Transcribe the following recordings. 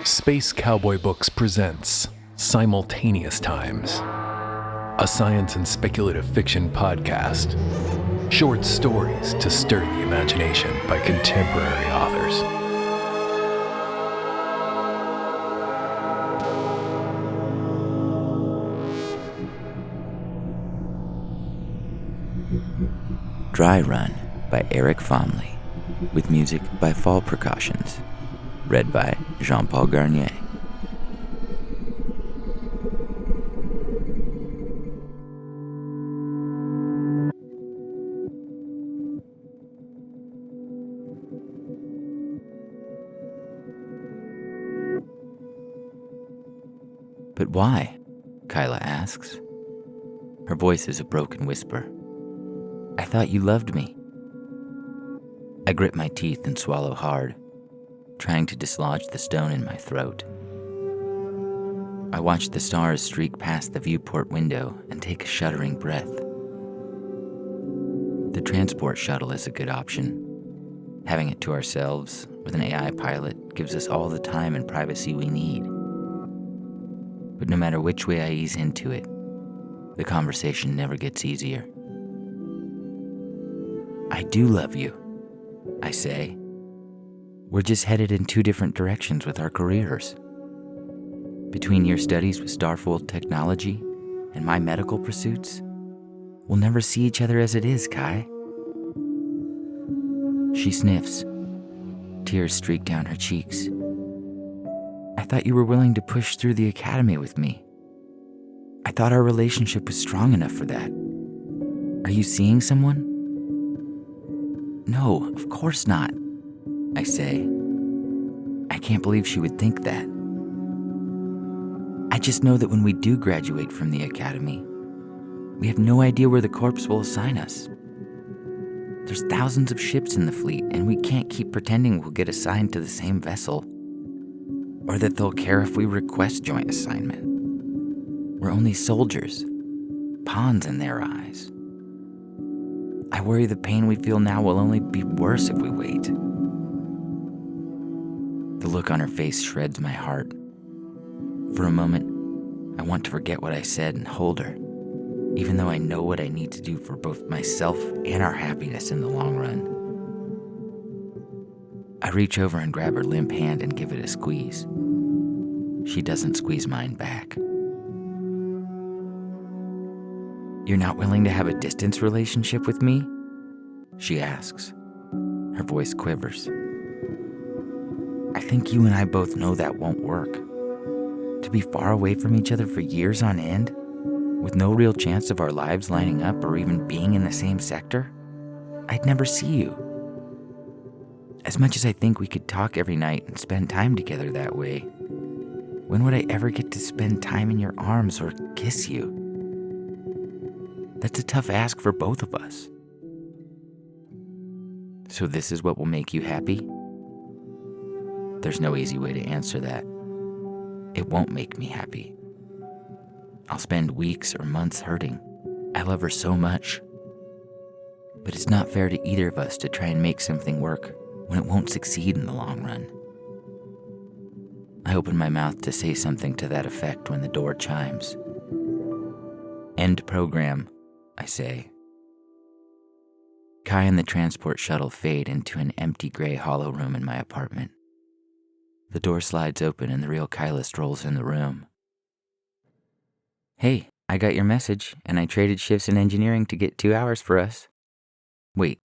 Space Cowboy Books presents Simultaneous Times, a science and speculative fiction podcast. Short stories to stir the imagination by contemporary authors. Dry Run by Eric Fomley, with music by Fall Precautions, read by Jean-Paul Garnier. But why? Kyla asks. Her voice is a broken whisper. I thought you loved me. I grit my teeth and swallow hard, trying to dislodge the stone in my throat. I watch the stars streak past the viewport window and take a shuddering breath. The transport shuttle is a good option. Having it to ourselves with an AI pilot gives us all the time and privacy we need. But no matter which way I ease into it, the conversation never gets easier. I do love you, I say. We're just headed in two different directions with our careers. Between your studies with Starfold technology and my medical pursuits, we'll never see each other as it is, Kai. She sniffs. Tears streak down her cheeks. I thought you were willing to push through the academy with me. I thought our relationship was strong enough for that. Are you seeing someone? No, of course not, I say. I can't believe she would think that. I just know that when we do graduate from the academy, we have no idea where the corps will assign us. There's thousands of ships in the fleet, and we can't keep pretending we'll get assigned to the same vessel, or that they'll care if we request joint assignment. We're only soldiers, pawns in their eyes. I worry the pain we feel now will only be worse if we wait. The look on her face shreds my heart. For a moment, I want to forget what I said and hold her, even though I know what I need to do for both myself and our happiness in the long run. I reach over and grab her limp hand and give it a squeeze. She doesn't squeeze mine back. You're not willing to have a distance relationship with me? She asks. Her voice quivers. I think you and I both know that won't work. To be far away from each other for years on end, with no real chance of our lives lining up or even being in the same sector, I'd never see you. As much as I think we could talk every night and spend time together that way, when would I ever get to spend time in your arms or kiss you? That's a tough ask for both of us. So this is what will make you happy? There's no easy way to answer that. It won't make me happy. I'll spend weeks or months hurting. I love her so much. But it's not fair to either of us to try and make something work when it won't succeed in the long run. I open my mouth to say something to that effect when the door chimes. End program, I say. Kai and the transport shuttle fade into an empty gray hollow room in my apartment. The door slides open and the real Kyla strolls in the room. Hey, I got your message and I traded shifts in engineering to get 2 hours for us. Wait,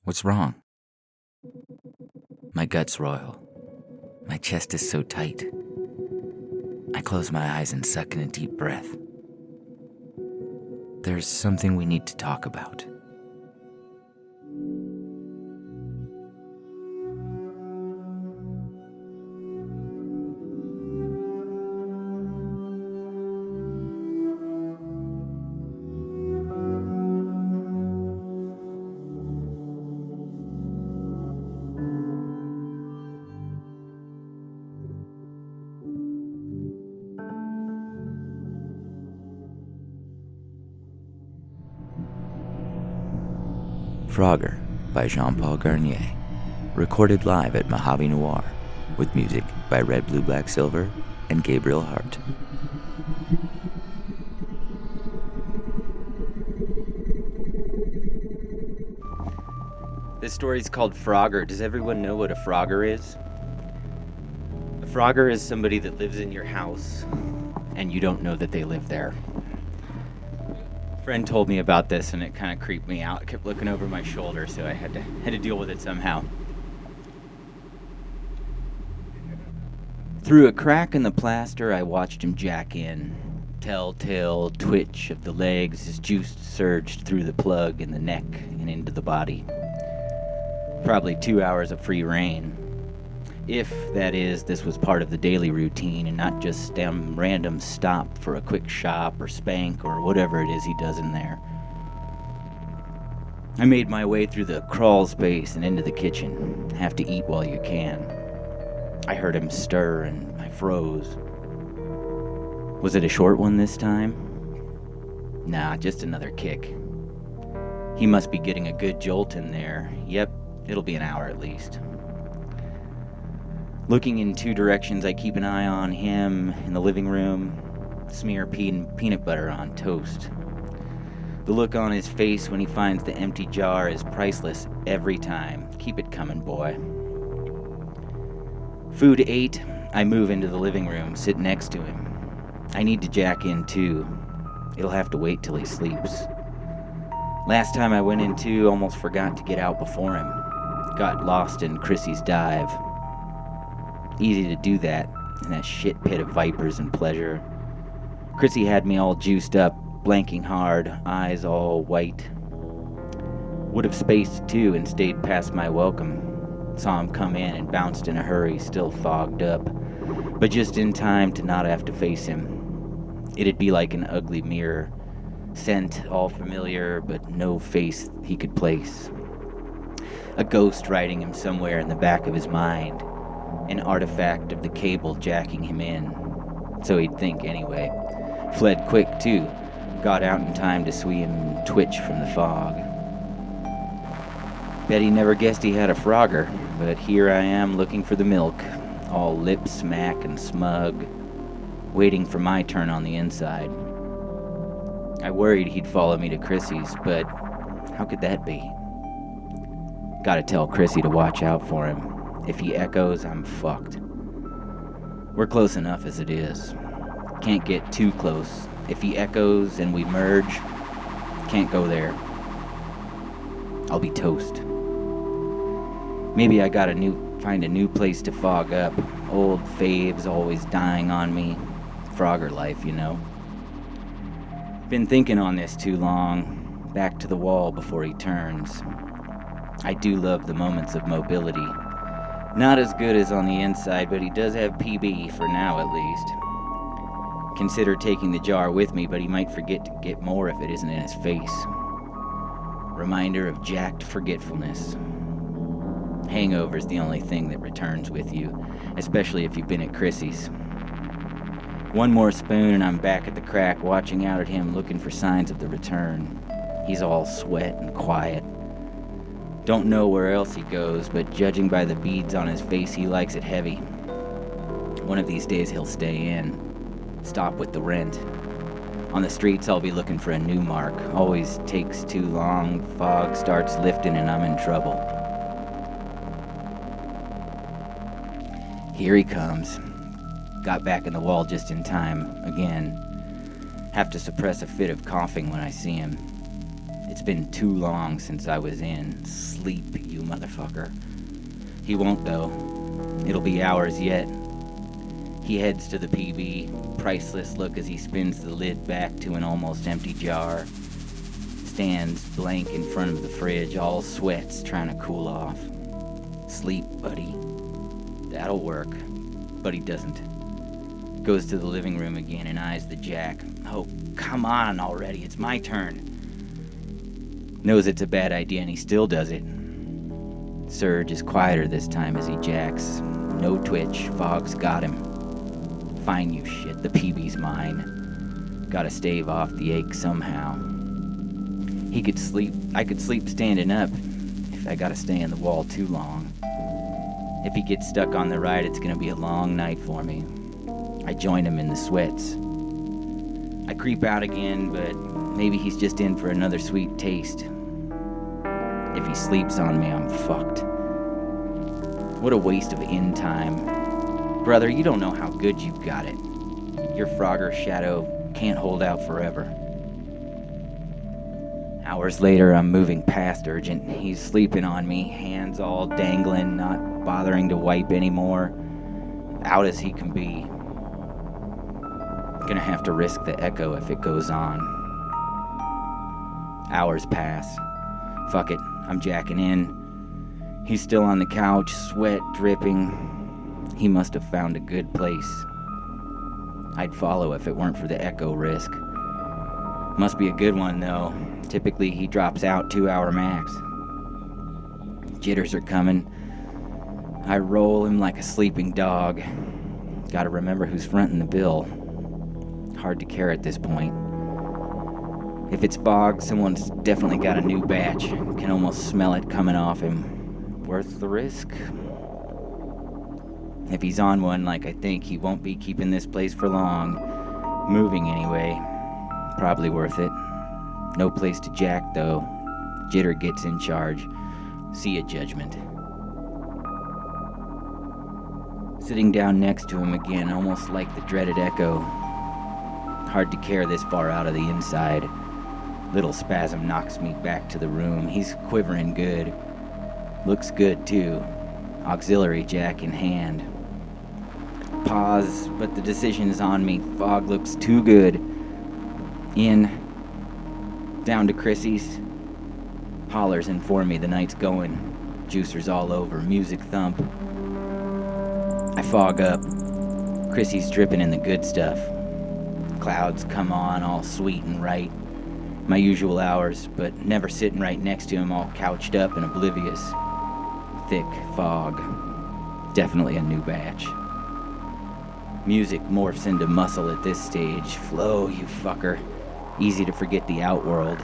what's wrong? My guts roil. My chest is so tight. I close my eyes and suck in a deep breath. There's something we need to talk about. Phrogger by Jean-Paul Garnier, recorded live at Mojave Noir with music by Red, Blue, Black, Silver and Gabriel Hart. This story's called Phrogger. Does everyone know what a Phrogger is? A Phrogger is somebody that lives in your house and you don't know that they live there. A friend told me about this and it kind of creeped me out. I kept looking over my shoulder, so I had to deal with it somehow. Through a crack in the plaster, I watched him jack in. Telltale twitch of the legs as juice surged through the plug in the neck and into the body. Probably 2 hours of free reign. If, that is, this was part of the daily routine and not just some random stop for a quick shop or spank or whatever it is he does in there. I made my way through the crawl space and into the kitchen. Have to eat while you can. I heard him stir and I froze. Was it a short one this time? Nah, just another kick. He must be getting a good jolt in there. Yep, it'll be an hour at least. Looking in two directions, I keep an eye on him in the living room, smear peanut butter on toast. The look on his face when he finds the empty jar is priceless every time. Keep it coming, boy. Food ate, I move into the living room, sit next to him. I need to jack in too. It'll have to wait till he sleeps. Last time I went in too, almost forgot to get out before him. Got lost in Chrissy's dive. Easy to do that in that shit pit of vipers and pleasure. Chrissy had me all juiced up, blanking hard, eyes all white. Would have spaced too and stayed past my welcome. Saw him come in and bounced in a hurry, still fogged up, but just in time to not have to face him. It'd be like an ugly mirror, scent all familiar, but no face he could place. A ghost riding him somewhere in the back of his mind, an artifact of the cable jacking him in. So he'd think anyway. Fled quick too, got out in time to see him twitch from the fog. Bet he never guessed he had a Phrogger, but here I am looking for the milk, all lip smack and smug, waiting for my turn on the inside. I worried he'd follow me to Chrissy's, but how could that be? Gotta tell Chrissy to watch out for him. If he echoes, I'm fucked. We're close enough as it is. Can't get too close. If he echoes and we merge, can't go there. I'll be toast. Maybe I gotta find a new place to fog up. Old faves always dying on me. Phrogger life, you know. Been thinking on this too long. Back to the wall before he turns. I do love the moments of mobility. Not as good as on the inside, but he does have PB, for now at least. Consider taking the jar with me, but he might forget to get more if it isn't in his face. Reminder of jacked forgetfulness. Hangover's the only thing that returns with you, especially if you've been at Chrissy's. One more spoon and I'm back at the crack, watching out at him, looking for signs of the return. He's all sweat and quiet. Don't know where else he goes, but judging by the beads on his face, he likes it heavy. One of these days he'll stay in. Stop with the rent. On the streets I'll be looking for a new mark. Always takes too long. Fog starts lifting and I'm in trouble. Here he comes. Got back in the wall just in time, again. Have to suppress a fit of coughing when I see him. It's been too long since I was in. Sleep, you motherfucker. He won't, though. It'll be hours yet. He heads to the PB, priceless look as he spins the lid back to an almost empty jar. Stands blank in front of the fridge, all sweats, trying to cool off. Sleep, buddy. That'll work. But he doesn't. Goes to the living room again and eyes the jack. Oh, come on already, it's my turn. Knows it's a bad idea and he still does it. Surge is quieter this time as he jacks. No twitch, fog's got him. Fine, you shit, the PB's mine. Gotta stave off the ache somehow. I could sleep standing up if I gotta stay in the wall too long. If he gets stuck on the ride, it's gonna be a long night for me. I join him in the sweats. I creep out again, but maybe he's just in for another sweet taste. If he sleeps on me, I'm fucked. What a waste of in time. Brother, you don't know how good you've got it. Your Phrogger shadow can't hold out forever. Hours later, I'm moving past Urgent. He's sleeping on me, hands all dangling, not bothering to wipe anymore. Out as he can be. Gonna have to risk the echo if it goes on. Hours pass. Fuck it, I'm jacking in. He's still on the couch, sweat dripping. He must have found a good place. I'd follow if it weren't for the echo risk. Must be a good one, though. Typically, he drops out 2-hour max. Jitters are coming. I roll him like a sleeping dog. Gotta remember who's fronting the bill. Hard to care at this point. If it's fog, someone's definitely got a new batch. Can almost smell it coming off him. Worth the risk? If he's on one like I think, he won't be keeping this place for long. Moving anyway. Probably worth it. No place to jack, though. Jitter gets in charge. See ya, Judgment. Sitting down next to him again, almost like the dreaded echo. Hard to care this far out of the inside. Little spasm knocks me back to the room. He's quivering good. Looks good, too. Auxiliary jack in hand. Pause, but the decision is on me. Fog looks too good. In. Down to Chrissy's. Hollers inform me the night's going. Juicers all over. Music thump. I fog up. Chrissy's dripping in the good stuff. Clouds come on all sweet and right. My usual hours, but never sitting right next to him all couched up and oblivious. Thick fog. Definitely a new batch. Music morphs into muscle at this stage. Flow, you fucker. Easy to forget the outworld.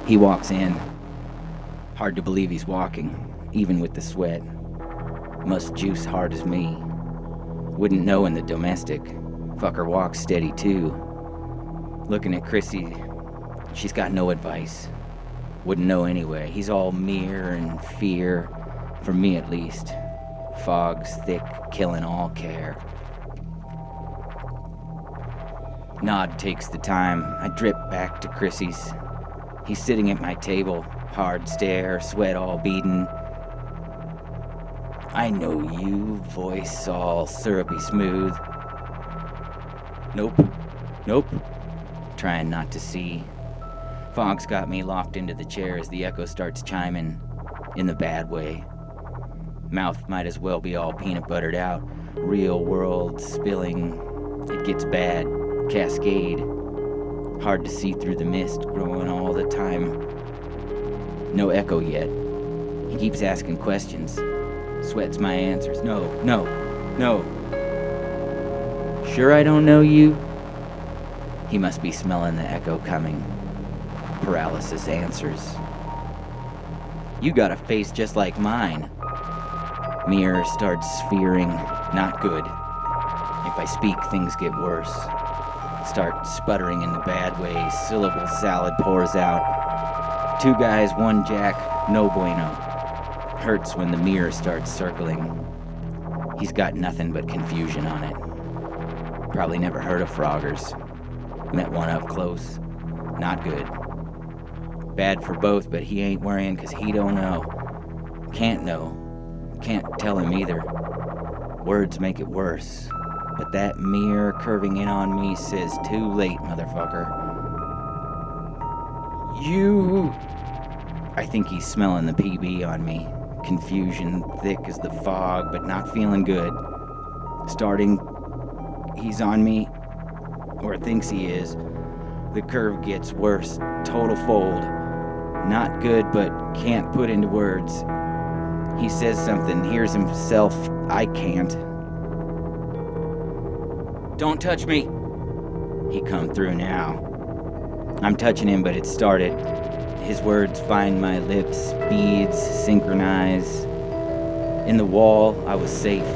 He walks in. Hard to believe he's walking, even with the sweat. Must juice hard as me. Wouldn't know in the domestic. Fucker walks steady too. Looking at Chrissy, she's got no advice. Wouldn't know anyway. He's all mirror and fear, for me at least. Fog's thick, killing all care. Nod takes the time. I drip back to Chrissy's. He's sitting at my table, hard stare, sweat all beading. I know you, voice all syrupy smooth. Nope. Trying not to see. Fog's got me locked into the chair as the echo starts chiming, in the bad way. Mouth might as well be all peanut buttered out. Real world spilling. It gets bad. Cascade. Hard to see through the mist, growing all the time. No echo yet. He keeps asking questions. Sweats my answers. No. Sure I don't know you? He must be smelling the echo coming. Paralysis answers. You got a face just like mine. Mirror starts sphering. Not good. If I speak, things get worse. Start sputtering in the bad way. Syllable salad pours out. 2 guys, 1 jack. No bueno. Hurts when the mirror starts circling. He's got nothing but confusion on it. Probably never heard of Phroggers. Met one up close. Not good. Bad for both, but he ain't worrying 'cause he don't know. Can't know. Can't tell him either. Words make it worse. But that mirror curving in on me says too late, motherfucker. You... I think he's smelling the PB on me. Confusion, thick as the fog, but not feeling good. Starting, he's on me, or thinks he is. The curve gets worse, total fold. Not good, but can't put into words. He says something, hears himself, I can't. Don't touch me! He come through now. I'm touching him, but it started. His words find my lips, beads synchronize. In the wall, I was safe.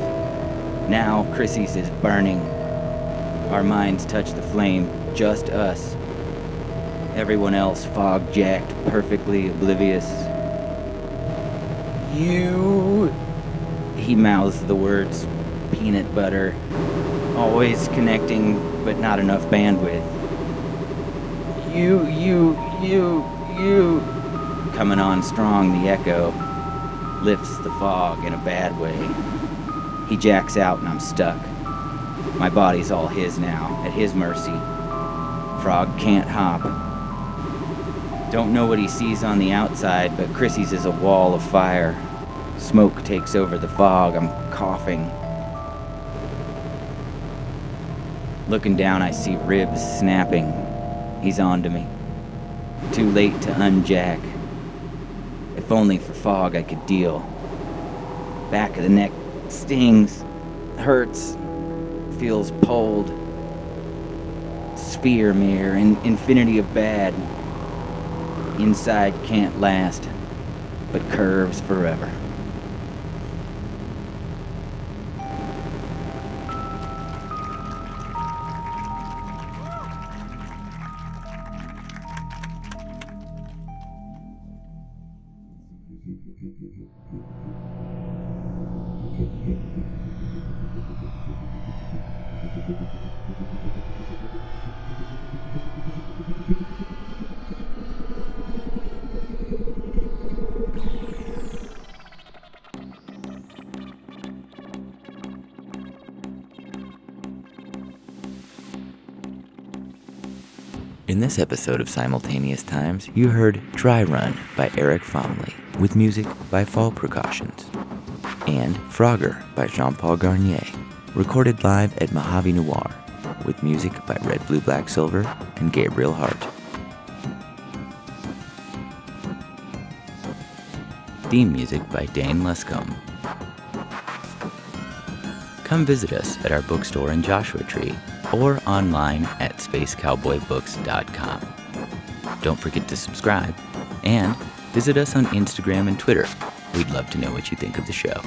Now, Chrissy's is burning. Our minds touch the flame, just us. Everyone else fog-jacked, perfectly oblivious. You... He mouths the words, peanut butter, always connecting, but not enough bandwidth. You... Coming on strong, the echo lifts the fog in a bad way. He jacks out and I'm stuck. My body's all his now, at his mercy. Frog can't hop. Don't know what he sees on the outside, but Chrissy's is a wall of fire. Smoke takes over the fog. I'm coughing. Looking down, I see ribs snapping. He's onto me. Too late to unjack. If only for fog I could deal. Back of the neck stings, hurts, feels pulled. Sphere mirror, an infinity of bad. Inside can't last, but curves forever. In this episode of Simultaneous Times, you heard Dry Run by Eric Fomley, with music by Fall Precautions, and Phrogger by Jean-Paul Garnier, recorded live at Mojave Noir, with music by Red Blue Black Silver and Gabriel Hart. Theme music by Dane Luscombe. Come visit us at our bookstore in Joshua Tree, or online at spacecowboybooks.com. Don't forget to subscribe, and visit us on Instagram and Twitter. We'd love to know what you think of the show.